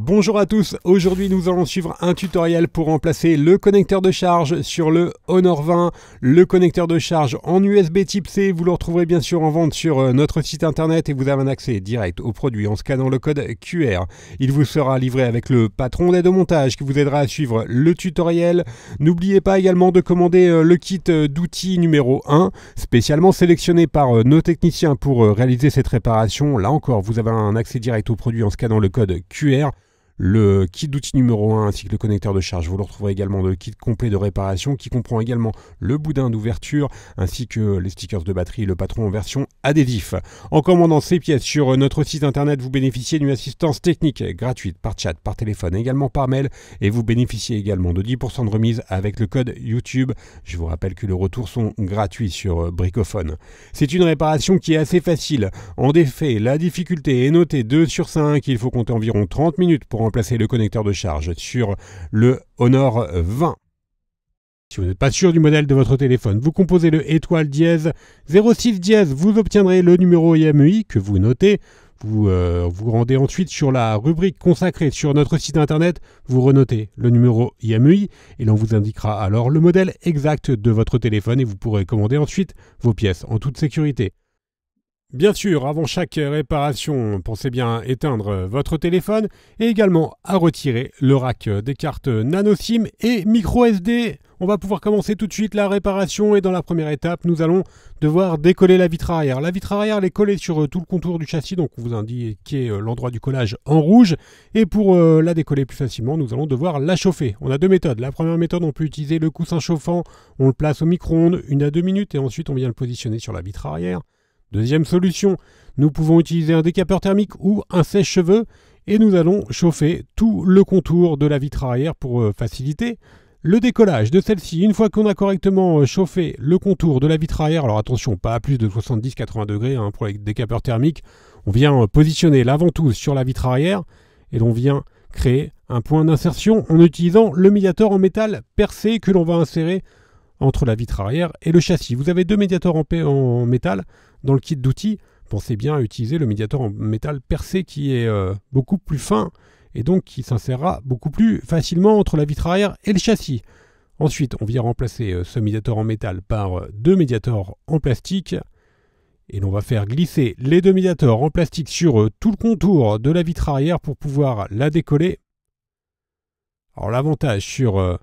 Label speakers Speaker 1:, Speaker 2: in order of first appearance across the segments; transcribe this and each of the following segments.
Speaker 1: Bonjour à tous, aujourd'hui nous allons suivre un tutoriel pour remplacer le connecteur de charge sur le Honor 20. Le connecteur de charge en USB type C, vous le retrouverez bien sûr en vente sur notre site internet et vous avez un accès direct au produit en scannant le code QR. Il vous sera livré avec le patron d'aide au montage qui vous aidera à suivre le tutoriel. N'oubliez pas également de commander le kit d'outils numéro 1, spécialement sélectionné par nos techniciens pour réaliser cette réparation. Là encore, vous avez un accès direct au produit en scannant le code QR. Le kit d'outils numéro 1 ainsi que le connecteur de charge. Vous le retrouverez également dans le kit complet de réparation qui comprend également le boudin d'ouverture ainsi que les stickers de batterie et le patron en version adhésif. En commandant ces pièces sur notre site internet, vous bénéficiez d'une assistance technique gratuite par chat, par téléphone, également par mail et vous bénéficiez également de 10% de remise avec le code YouTube. Je vous rappelle que les retours sont gratuits sur Bricophone. C'est une réparation qui est assez facile. En effet, la difficulté est notée 2 sur 5. Il faut compter environ 30 minutes pour remplacer le connecteur de charge sur le Honor 20. Si vous n'êtes pas sûr du modèle de votre téléphone, vous composez le étoile dièse 06 dièse, vous obtiendrez le numéro IMEI que vous notez. Vous vous rendez ensuite sur la rubrique consacrée sur notre site internet, vous renotez le numéro IMEI et l'on vous indiquera alors le modèle exact de votre téléphone et vous pourrez commander ensuite vos pièces en toute sécurité. Bien sûr, avant chaque réparation, pensez bien à éteindre votre téléphone et également à retirer le rack des cartes nano SIM et micro SD. On va pouvoir commencer tout de suite la réparation et dans la première étape, nous allons devoir décoller la vitre arrière. La vitre arrière elle est collée sur tout le contour du châssis, donc on vous indique l'endroit du collage en rouge. Et pour la décoller plus facilement, nous allons devoir la chauffer. On a deux méthodes. La première méthode, on peut utiliser le coussin chauffant, on le place au micro-ondes 1 à 2 minutes et ensuite on vient le positionner sur la vitre arrière. Deuxième solution, nous pouvons utiliser un décapeur thermique ou un sèche-cheveux et nous allons chauffer tout le contour de la vitre arrière pour faciliter le décollage de celle-ci. Une fois qu'on a correctement chauffé le contour de la vitre arrière, alors attention, pas à plus de 70-80 degrés pour les décapeurs thermiques, on vient positionner la ventouse sur la vitre arrière et l'on vient créer un point d'insertion en utilisant le médiateur en métal percé que l'on va insérer entre la vitre arrière et le châssis. Vous avez deux médiateurs en métal dans le kit d'outils. Pensez bien à utiliser le médiateur en métal percé qui est beaucoup plus fin et donc qui s'insérera beaucoup plus facilement entre la vitre arrière et le châssis. Ensuite, on vient remplacer ce médiateur en métal par deux médiateurs en plastique et l'on va faire glisser les deux médiateurs en plastique sur tout le contour de la vitre arrière pour pouvoir la décoller. Alors l'avantage sur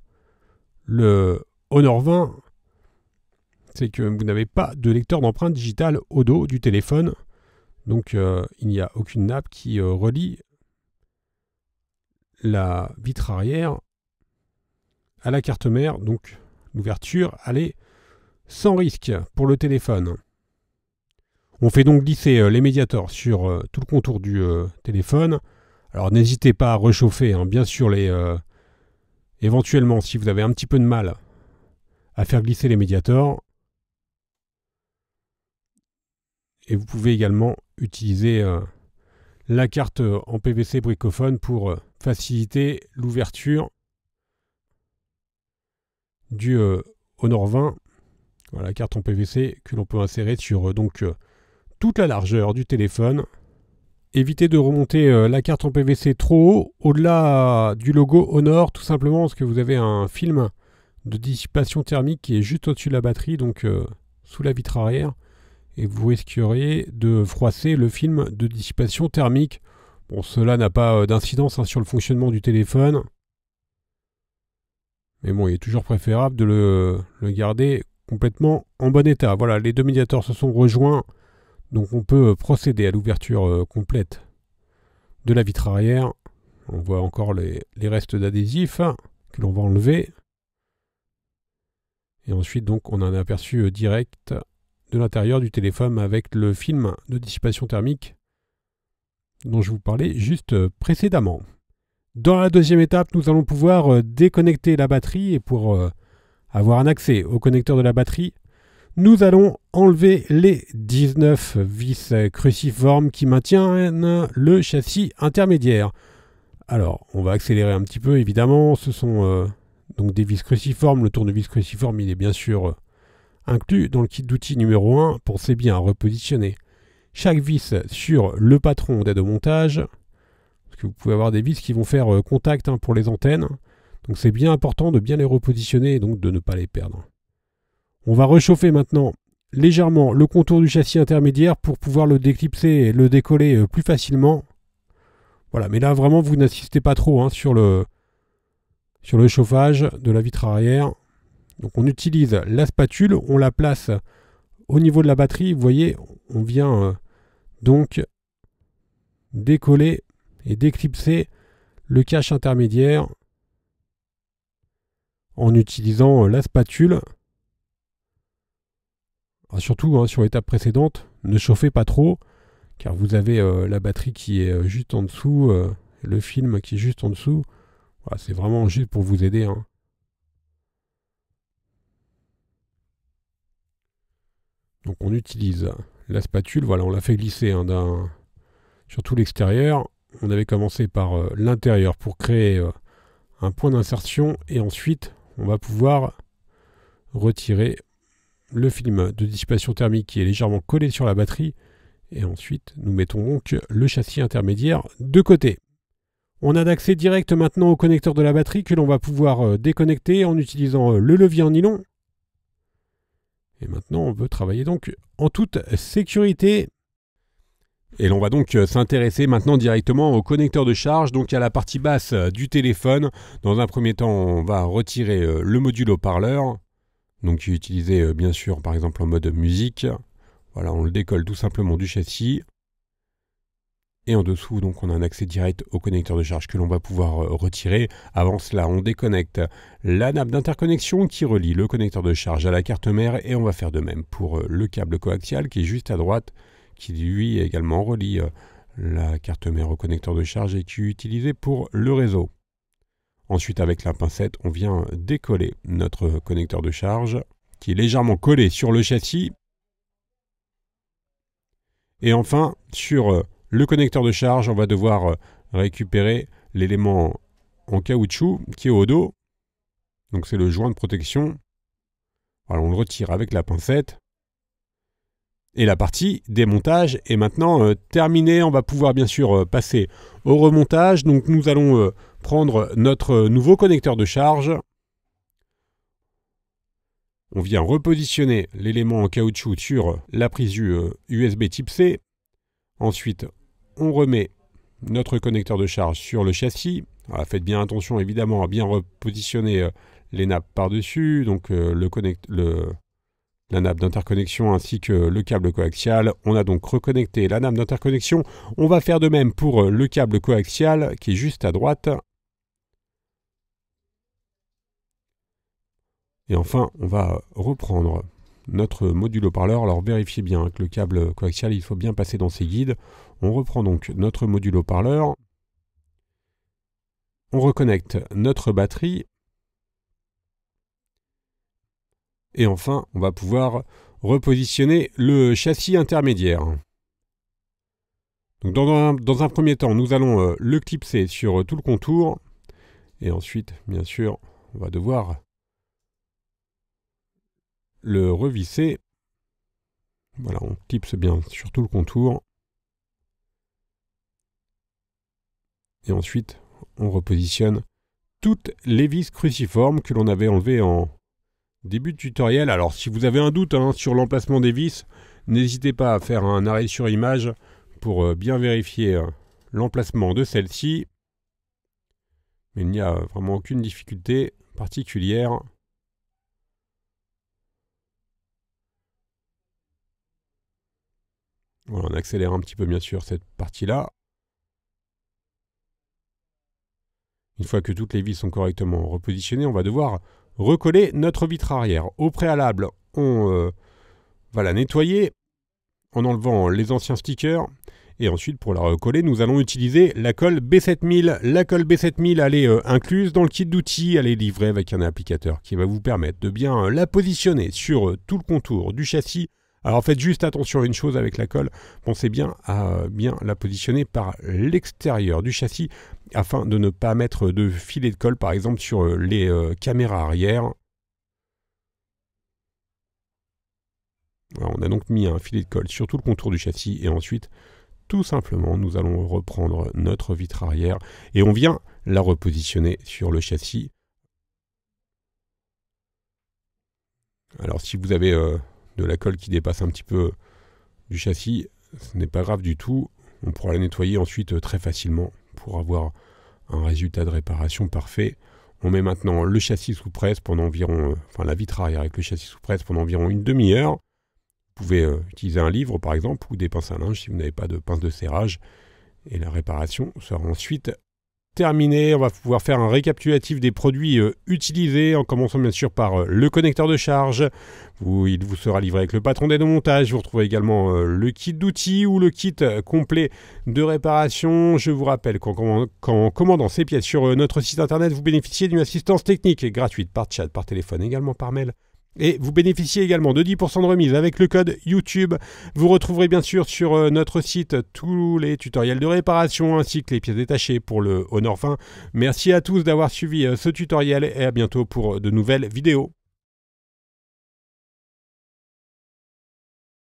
Speaker 1: le Honor 20, c'est que vous n'avez pas de lecteur d'empreinte digitale au dos du téléphone. Donc il n'y a aucune nappe qui relie la vitre arrière à la carte mère. Donc l'ouverture, elle est sans risque pour le téléphone. On fait donc glisser les médiateurs sur tout le contour du téléphone. Alors n'hésitez pas à réchauffer, bien sûr, éventuellement, si vous avez un petit peu de mal à faire glisser les médiateurs. Et vous pouvez également utiliser la carte en PVC Bricophone pour faciliter l'ouverture du Honor 20. Voilà, la carte en PVC que l'on peut insérer sur toute la largeur du téléphone. Évitez de remonter la carte en PVC trop haut, au-delà du logo Honor, tout simplement parce que vous avez un film de dissipation thermique qui est juste au-dessus de la batterie, donc sous la vitre arrière. Et vous risqueriez de froisser le film de dissipation thermique. Bon, cela n'a pas d'incidence sur le fonctionnement du téléphone. Mais bon, il est toujours préférable de le garder complètement en bon état. Voilà, les deux médiateurs se sont rejoints. Donc on peut procéder à l'ouverture complète de la vitre arrière. On voit encore les restes d'adhésif que l'on va enlever. Et ensuite, donc, on a un aperçu direct de l'intérieur du téléphone avec le film de dissipation thermique dont je vous parlais juste précédemment. Dans la deuxième étape, nous allons pouvoir déconnecter la batterie et pour avoir un accès au connecteur de la batterie, nous allons enlever les 19 vis cruciformes qui maintiennent le châssis intermédiaire. Alors, on va accélérer un petit peu évidemment, ce sont donc des vis cruciformes. Le tournevis cruciforme, il est bien sûr inclus dans le kit d'outils numéro 1. Pensez bien à repositionner chaque vis sur le patron d'aide au montage. parce que vous pouvez avoir des vis qui vont faire contact pour les antennes. Donc c'est bien important de bien les repositionner et donc de ne pas les perdre. On va réchauffer maintenant légèrement le contour du châssis intermédiaire pour pouvoir le déclipser et le décoller plus facilement. Voilà, mais là vraiment vous n'insistez pas trop sur le chauffage de la vitre arrière. Donc on utilise la spatule, on la place au niveau de la batterie. Vous voyez, on vient donc décoller et déclipser le cache intermédiaire en utilisant la spatule. Alors surtout sur l'étape précédente, ne chauffez pas trop car vous avez la batterie qui est juste en dessous, le film qui est juste en dessous. Voilà, c'est vraiment juste pour vous aider. Donc on utilise la spatule, voilà, on l'a fait glisser sur tout l'extérieur. On avait commencé par l'intérieur pour créer un point d'insertion et ensuite on va pouvoir retirer le film de dissipation thermique qui est légèrement collé sur la batterie et ensuite nous mettons donc le châssis intermédiaire de côté. On a d'accès direct maintenant au connecteur de la batterie que l'on va pouvoir déconnecter en utilisant le levier en nylon. Et maintenant on veut travailler donc en toute sécurité. Et l'on va donc s'intéresser maintenant directement au connecteur de charge, donc à la partie basse du téléphone. Dans un premier temps, on va retirer le module haut-parleur, donc qui est utilisé bien sûr par exemple en mode musique. Voilà, on le décolle tout simplement du châssis. Et en dessous, donc, on a un accès direct au connecteur de charge que l'on va pouvoir retirer. Avant cela, on déconnecte la nappe d'interconnexion qui relie le connecteur de charge à la carte mère. Et on va faire de même pour le câble coaxial qui est juste à droite, qui lui également relie la carte mère au connecteur de charge et qui est utilisé pour le réseau. Ensuite, avec la pincette, on vient décoller notre connecteur de charge qui est légèrement collé sur le châssis. Et enfin, sur le connecteur de charge, on va devoir récupérer l'élément en caoutchouc qui est au dos. Donc c'est le joint de protection. Voilà, on le retire avec la pincette. Et la partie démontage est maintenant terminée. On va pouvoir bien sûr passer au remontage. Donc nous allons prendre notre nouveau connecteur de charge. On vient repositionner l'élément en caoutchouc sur la prise USB type C. Ensuite, on remet notre connecteur de charge sur le châssis. Alors, faites bien attention évidemment à bien repositionner les nappes par-dessus. Donc la nappe d'interconnexion ainsi que le câble coaxial. On a donc reconnecté la nappe d'interconnexion. On va faire de même pour le câble coaxial qui est juste à droite. Et enfin, on va reprendre notre module haut-parleur. Alors vérifiez bien que le câble coaxial, il faut bien passer dans ses guides. On reprend donc notre module haut-parleur. On reconnecte notre batterie. Et enfin, on va pouvoir repositionner le châssis intermédiaire. Donc dans un premier temps, nous allons le clipser sur tout le contour. Et ensuite, bien sûr, on va devoir le revisser. Voilà, on clipse bien sur tout le contour. Et ensuite, on repositionne toutes les vis cruciformes que l'on avait enlevées en début de tutoriel. Alors, si vous avez un doute sur l'emplacement des vis, n'hésitez pas à faire un arrêt sur image pour bien vérifier l'emplacement de celle-ci. Mais il n'y a vraiment aucune difficulté particulière. Voilà, on accélère un petit peu bien sûr cette partie-là. Une fois que toutes les vis sont correctement repositionnées, on va devoir recoller notre vitre arrière. Au préalable, on va la nettoyer en enlevant les anciens stickers. Et ensuite, pour la recoller, nous allons utiliser la colle B7000. La colle B7000, elle est incluse dans le kit d'outils. Elle est livrée avec un applicateur qui va vous permettre de bien la positionner sur tout le contour du châssis. Alors faites juste attention à une chose avec la colle, pensez bien à bien la positionner par l'extérieur du châssis afin de ne pas mettre de filet de colle par exemple sur les caméras arrière. Alors, on a donc mis un filet de colle sur tout le contour du châssis et ensuite tout simplement, nous allons reprendre notre vitre arrière et on vient la repositionner sur le châssis. Alors si vous avez de la colle qui dépasse un petit peu du châssis, ce n'est pas grave du tout. On pourra la nettoyer ensuite très facilement pour avoir un résultat de réparation parfait. On met maintenant le châssis sous presse pendant environ, la vitre arrière avec le châssis sous presse pendant environ une demi-heure. Vous pouvez utiliser un livre par exemple ou des pinces à linge si vous n'avez pas de pince de serrage. Et la réparation sera ensuite terminée. On va pouvoir faire un récapitulatif des produits utilisés en commençant bien sûr par le connecteur de charge. Il vous sera livré avec le patron d'aide au montage. Vous retrouvez également le kit d'outils ou le kit complet de réparation. Je vous rappelle qu'en commandant ces pièces sur notre site internet, vous bénéficiez d'une assistance technique gratuite par chat, par téléphone, également par mail. Et vous bénéficiez également de 10% de remise avec le code YouTube. Vous retrouverez bien sûr sur notre site tous les tutoriels de réparation ainsi que les pièces détachées pour le Honor 20. Merci à tous d'avoir suivi ce tutoriel et à bientôt pour de nouvelles vidéos.